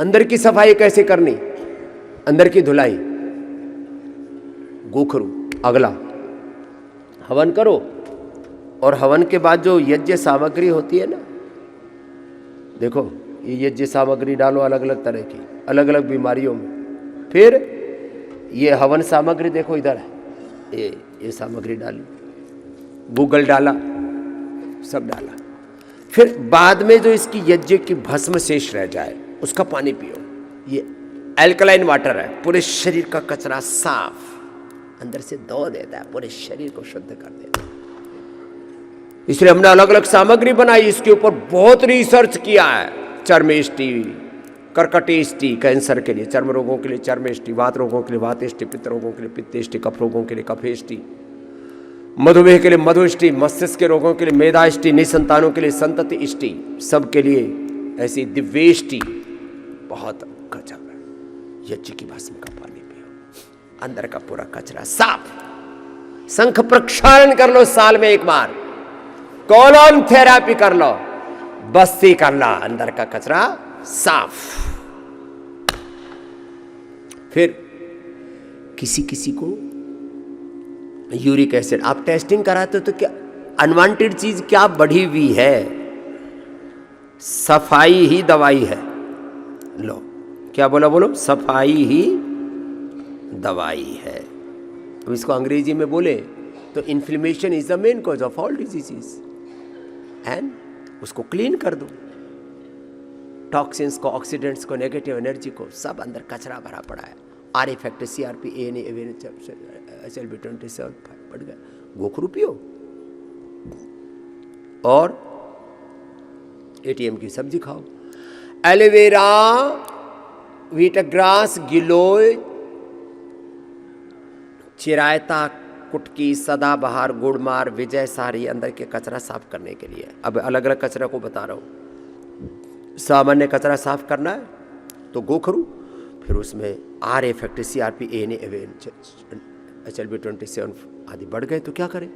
अंदर की सफाई कैसे करनी, अंदर की धुलाई, गोखरू। अगला हवन करो, और हवन के बाद जो यज्ञ सामग्री होती है ना, देखो ये यज्ञ सामग्री डालो अलग अलग तरह की, अलग अलग बीमारियों में। फिर ये हवन सामग्री देखो इधर है, ये सामग्री डाली, गूगल डाला, सब डाला। फिर बाद में जो इसकी यज्ञ की भस्म शेष रह जाए उसका पानी पियो। ये एल्कलाइन वाटर है, पूरे शरीर का कचरा साफ अंदर से धो देता है, पूरे शरीर को शुद्ध कर देता है। इसलिए हमने अलग अलग सामग्री बनाई, इसके ऊपर बहुत रिसर्च किया है। चर्मेष्टि, कर्कटेष्टि कैंसर के लिए, चर्म रोगों के लिए चर्मेष्टि, वात रोगों के लिए वातेष्टि, पित्त रोगों के लिए पित्तेष्टि, कफ रोगों के लिए कफेष्टि, मधुमेह के लिए मधुष्टि, मस्तिष्क के रोगों के लिए मेधाष्टि, निसंतानों के लिए संतति इष्टि, सबके लिए ऐसी दिव्येष्टि। बहुत गजब है। यज्ञ की भस्म का पानी पियो, अंदर का पूरा कचरा साफ। शंख प्रक्षालन कर लो साल में एक बार, कोलोन थेरापी कर लो, बस्ती कर ला, अंदर का कचरा साफ। फिर किसी किसी को यूरिक एसिड, आप टेस्टिंग कराते हो तो क्या अनवांटेड चीज क्या बढ़ी हुई है? सफाई ही दवाई है। लो क्या बोला, बोलो, सफाई ही दवाई है। अब इसको अंग्रेजी में बोले तो inflammation is the main cause of all diseases, and उसको क्लीन कर दो, टॉक्सिन्स को, ऑक्सीडेंट्स को, नेगेटिव एनर्जी को, सब अंदर कचरा भरा पड़ा है। Are effect, CRP, ANA, HLB27 बढ़ गया। गोखरू पियो और ATM की सब्जी खाओ। एलोवेरा, वीटग्रास, गिलोय, चिरायता, कुटकी, सदाबहार, गुड़मार, विजय सारी अंदर के कचरा साफ करने के लिए। अब अलग अलग कचरा को बता रहा हूँ। सामान्य कचरा साफ करना है तो गोखरू, फिर उसमें are effect, CRP, ANA, HLB27 आदि बढ़ गए तो क्या करें?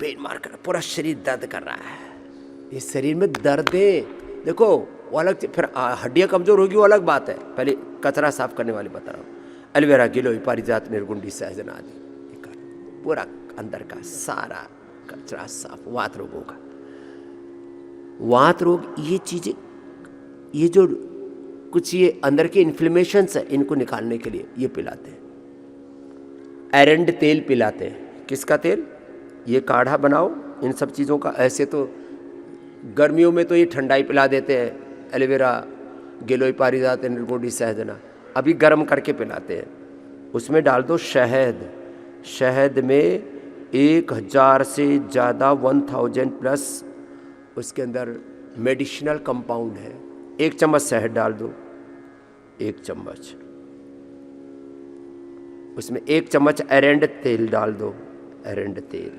पेन मार कर, पूरा शरीर दर्द कर रहा है, इस शरीर में दर्द है, देखो वो अलग। फिर हड्डियाँ कमजोर होगी वो अलग बात है, पहले कचरा साफ करने वाली बता रहा हूँ। एलोवेरा, गिलोय, पारिजात, निर्गुंडी, सहजन आदि, पूरा अंदर का सारा कचरा साफ। वात रोगों का, वात रोग, ये चीजें, ये जो कुछ ये अंदर के इन्फ्लेमेशंस है, इनको निकालने के लिए ये पिलाते हैं। एरंड तेल पिलाते हैं। किसका तेल? ये काढ़ा बनाओ इन सब चीज़ों का। ऐसे तो गर्मियों में तो ये ठंडाई पिला देते हैं, एलोवेरा, गिलोय, पारिजात, निर्गुंडी, सहजना, अभी गर्म करके पिलाते हैं। उसमें डाल दो शहद। शहद में 1000 से ज़्यादा 1000+ उसके अंदर मेडिसिनल कंपाउंड है। 1 चम्मच शहद डाल दो, 1 चम्मच। उसमें 1 चम्मच एरंड तेल डाल दो, एरंड तेल,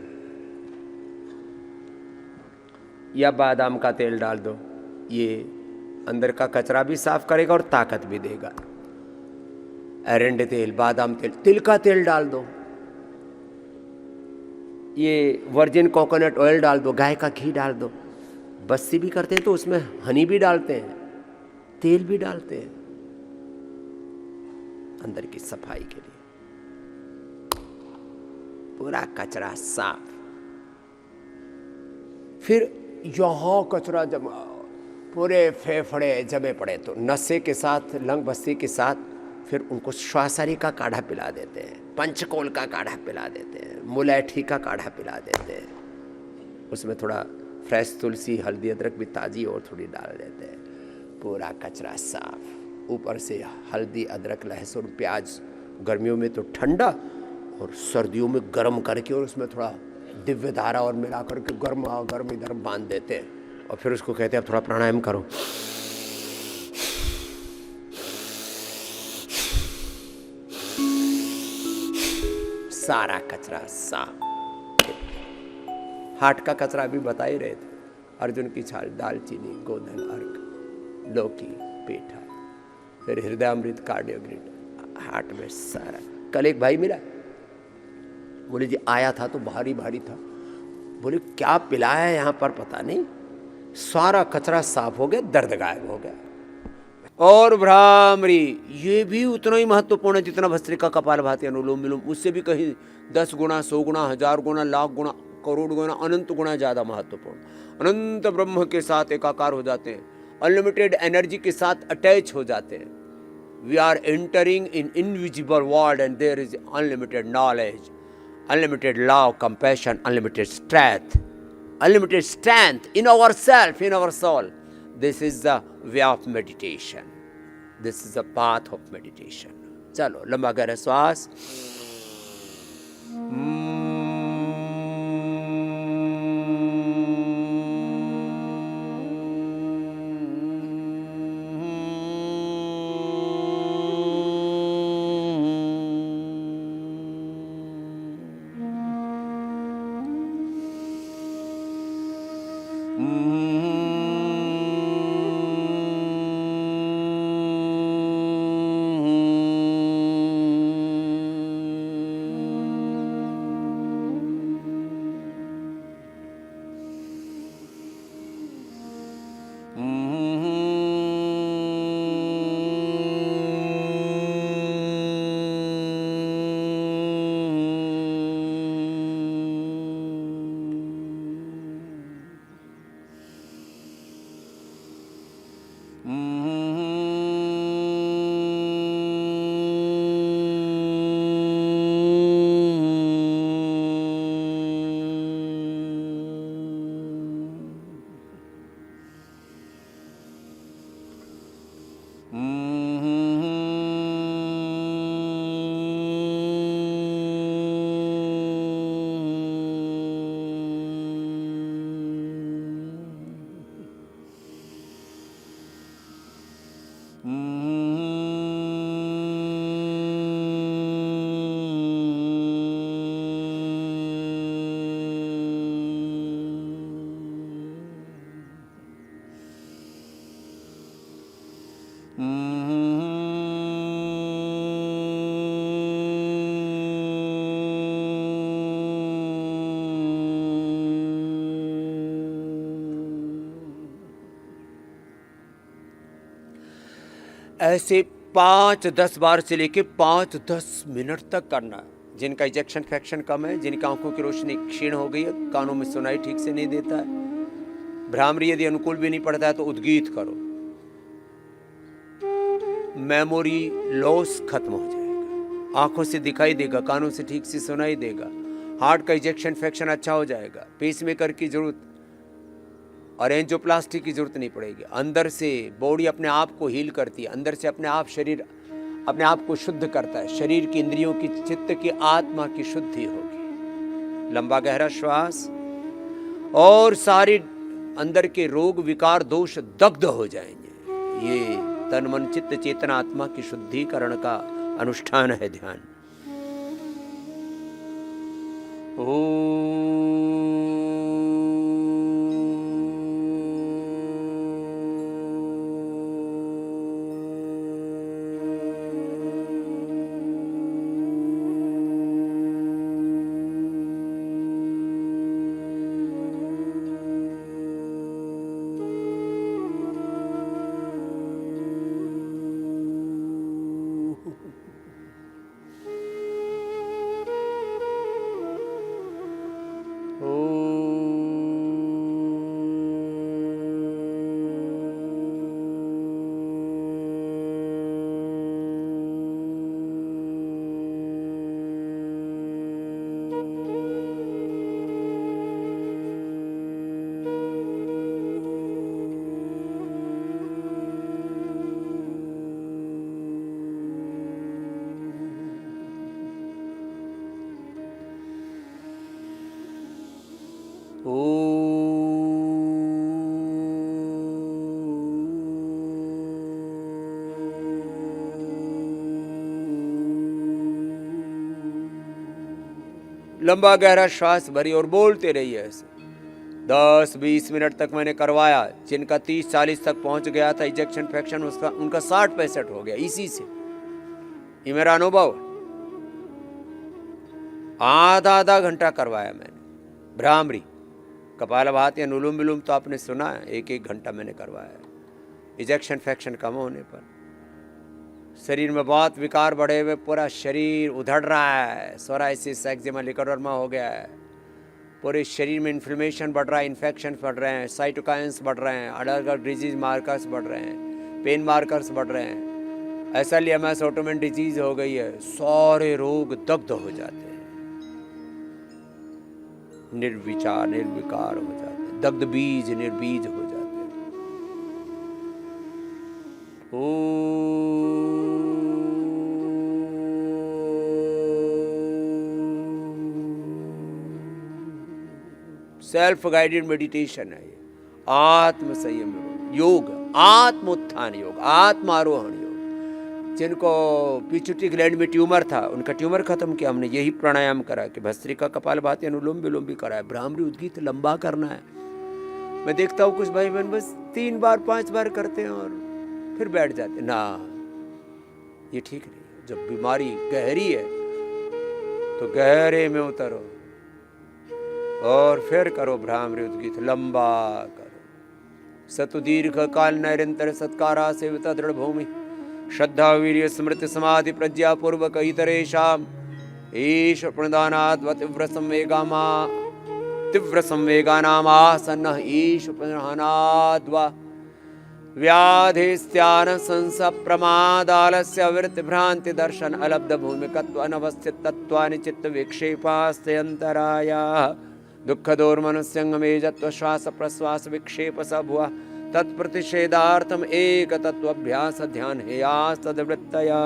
या बादाम का तेल डाल दो। ये अंदर का कचरा भी साफ करेगा और ताकत भी देगा। एरंड तेल, बादाम तेल, तिल का तेल डाल दो, ये वर्जिन कोकोनट ऑयल डाल दो, गाय का घी डाल दो। बस्ती भी करते हैं तो उसमें हनी भी डालते हैं, तेल भी डालते हैं, अंदर की सफाई के लिए, पूरा कचरा साफ। फिर यहां कचरा जमा, पूरे फेफड़े जमे पड़े तो नशे के साथ, लंग बस्ती के साथ, फिर उनको श्वासारी का काढ़ा पिला देते हैं, पंचकोल का काढ़ा पिला देते हैं, मुलैठी का काढ़ा पिला देते हैं। उसमें थोड़ा फ्रेश तुलसी, हल्दी, अदरक भी ताज़ी और थोड़ी डाल देते हैं, पूरा कचरा साफ। ऊपर से हल्दी, अदरक, लहसुन, प्याज, गर्मियों में तो ठंडा और सर्दियों में गर्म करके, और उसमें थोड़ा दिव्य धारा और मिला करके गर्म इधर बांध देते हैं, और फिर उसको कहते हैं अब थोड़ा प्राणायाम करो। सारा कचरा साफ। हार्ट का कचरा भी बता ही रहे थे, अर्जुन की छाल, दालचीनी, गोधन, अर्क, लौकी, पेठा, फिर हृदयामृत, कार्डियोग्रिड, हार्ट में सारा। कल एक भाई मिला, बोले जी आया था तो भारी भारी था, बोले क्या पिलाया यहाँ पर पता नहीं, सारा कचरा साफ हो गया, दर्द गायब हो गया। और भ्रामरी, ये भी उतना ही महत्वपूर्ण है जितना भस्त्रिका, कपालभाति, अनुलोम विलोम। उससे भी कहीं 10 गुना, 100 गुना, 1000 गुना, लाख गुना, करोड़ गुना, अनंत गुना ज़्यादा महत्वपूर्ण। अनंत ब्रह्म के साथ एकाकार हो जाते हैं, अनलिमिटेड एनर्जी के साथ अटैच हो जाते हैं। We are entering in invisible world and there is unlimited knowledge, unlimited love, compassion, unlimited strength in ourself, in our soul. This is the way of meditation. This is the path of meditation. चलो लंबा गहरा श्वास। ऐसे 5-10 बार से लेके 5-10 minute तक करना। जिनका इजेक्शन फ्रैक्शन कम है, जिनकी आंखों की रोशनी क्षीण हो गई है, कानों में सुनाई ठीक से नहीं देता है, भ्रामरी यदि अनुकूल भी नहीं पड़ता है तो उद्गीत करो। मेमोरी लॉस खत्म हो जाएगा, आंखों से दिखाई देगा, कानों से ठीक से सुनाई देगा, हार्ट का इजेक्शन फ्रैक्शन अच्छा हो जाएगा, पेसमेकर की जरूरत और एंजियोप्लास्टी की जरूरत नहीं पड़ेगी। अंदर से बॉडी अपने आप को हील करती है, अंदर से अपने आप शरीर अपने आप को शुद्ध करता है। शरीर की, इंद्रियों की, चित्त की, आत्मा की शुद्धि होगी। लंबा गहरा श्वास, और सारे अंदर के रोग विकार दोष दग्ध हो जाएंगे। ये तन मन चित्त चेतना आत्मा की शुद्धिकरण का अनुष्ठान है ध्यान। लंबा गहरा श्वास भरी और बोलते रहिए ऐसे 10-20 मिनट तक मैंने करवाया। जिनका 30-40 तक पहुंच गया था इजेक्शन फ्रैक्शन, उसका उनका 60-65 हो गया इसी से। ये मेरा अनुभव, आधा घंटा करवाया मैंने। भ्रामरी, कपालभाति, अनुलोम विलोम तो आपने सुना है, 1-1 घंटा मैंने करवाया। इजेक्शन फ्रैक्शन कम होने पर, शरीर में बहुत विकार बढ़े हुए, पूरा शरीर उधड़ रहा है, सोराइसिस, एक्जिमा, लिकोडर्मा हो गया है, पूरे शरीर में इन्फ्लेमेशन बढ़ रहा है, इन्फेक्शन बढ़ रहे हैं, साइटोकाइंस बढ़ रहे हैं, अलग अलग डिजीज मार्कर्स बढ़ रहे हैं, पेन मार्कर्स बढ़ रहे हैं, ऐसा LMS ऑटोमेन डिजीज हो गई है, सारे रोग दग्ध हो जाते हैं, निर्विचार निर्विकार हो जाते हैं, दग्ध बीज निर्बीज हो जाते हैं। सेल्फ गाइडेड मेडिटेशन है ये, आत्म संयम योग, आत्म उत्थान योग, आत्मारोहण योग। जिनको पिट्यूटरी ग्लैंड में ट्यूमर था, उनका ट्यूमर खत्म किया हमने, यही प्राणायाम करा कि भस्त्रिका, कपालभाति, अनुलोम विलोम भी कराया, भ्रामरी उद्गीत लंबा करना है। मैं देखता हूँ कुछ भाई बहन बस 3 बार 5 बार करते हैं और फिर बैठ जाते ना, ये ठीक नहीं है। जब बीमारी गहरी है तो गहरे में उतरो और फिर करो भ्रामरी उद्गीत, लंबा करो। सतुदीर्घ काल निरंतर सत्कारा सेविता दृढ़ भूमि, श्रद्धा वीर्य स्मृति समाधि प्रज्ञा पूर्वक इतरेषाम ईश प्रणदानात् तीव्र संवेगानामासन्नः ईश प्रणहानाद्वा व्याधिस्त्यान संस प्रमादालस्य वृत्ति भ्रांति दर्शन अलब्ध भूमिकत्व अनवस्थित तत्वानि चित्त विक्षेपास्ते अंतराया दुख दोर्मनस्यंगमे जत्व श्वास प्रश्वास विक्षेप सभुआ तत्प्रतिषेधार्थम एक तत्वाभ्यास ध्यान हेयास तद्वृत्तया।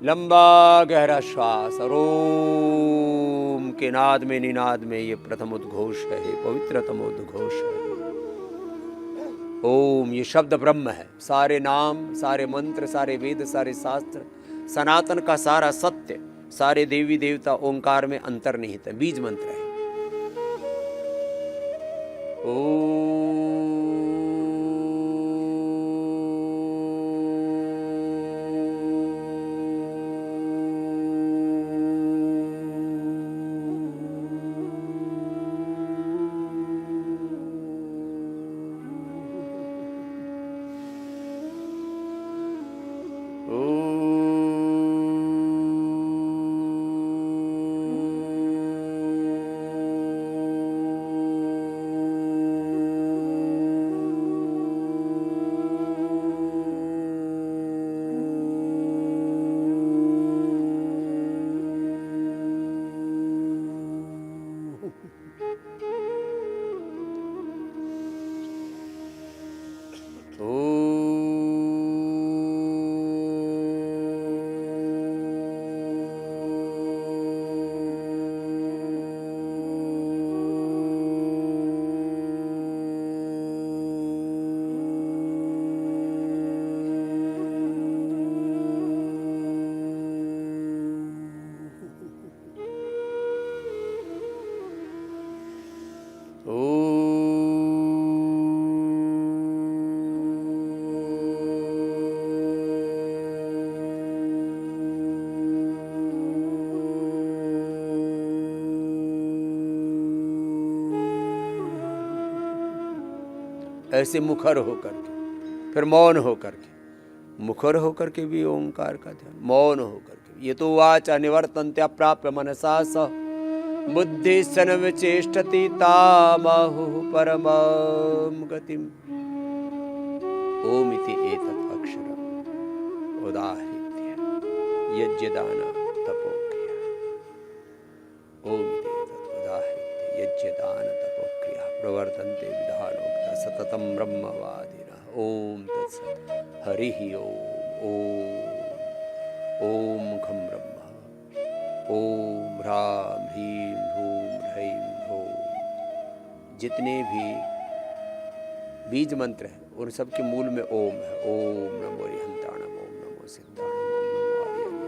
लंबा गहरा श्वास, ओम के नाद में निनाद में ये प्रथम उद्घोष है, पवित्रतम उद्घोष है। ओम ये शब्द ब्रह्म है, सारे नाम, सारे मंत्र, सारे वेद, सारे शास्त्र, सनातन का सारा सत्य, सारे देवी देवता ओंकार में अंतर्निहित है, बीज मंत्र है। ऐसे मुखर होकर के, फिर मौन होकर के, मुखर होकर के भी ओंकार का ध्यान, मौन होकर के। ये तो वाचा निवर्तन्त्या प्राप्य मनसा स बुद्धि सन विचेष्टति तामाहु परमं गतिम। ओम इति एतत् अक्षरम् उदाहृत्य यज्ञदान तपोक्रिया। ओम इति एतत् उदाहृत्य यज्ञदान तपोक्रिया प्रवर्तन्ते विधानोक्ता सततं ब्रह्मवादिनः। ओम तत्सत्। हरि ओम। ओम घं ब्रह्म। ओम ह्रां ह्रीं ह्रूं ह्रैं ह्रौं। जितने भी बीज मंत्र हैं उन सब के मूल में ओम है। ओम नमो रिहंताणम, ओम नमो सिद्धाणम, ओम नमो आर्याणम,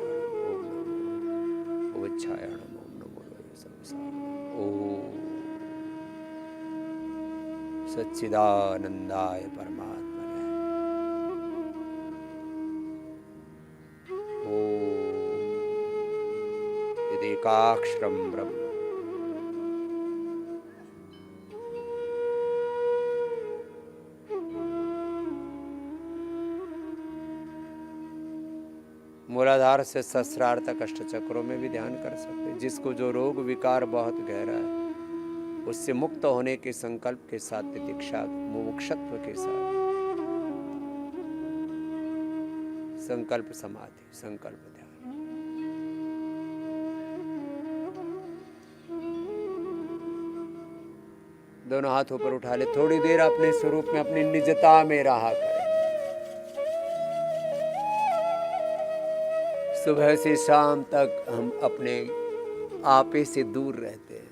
ओम नमो उच्चायाणम, ओम नमो सर्वसारणम। ओम सच्चिदानंदाय परमात्मने। ओम यदेकाक्षरं ब्रह्म मूलाधार से सहस्रार तक अष्ट चक्रों में भी ध्यान कर सकते हैं। जिसको जो रोग विकार बहुत गहरा है उससे मुक्त होने के संकल्प के साथ, तितिक्षा मुमुक्षत्व के साथ संकल्प समाधि, संकल्प ध्यान। दोनों हाथ ऊपर उठा ले, थोड़ी देर अपने स्वरूप में अपनी निजता में रहा करें। सुबह से शाम तक हम अपने आपे से दूर रहते हैं।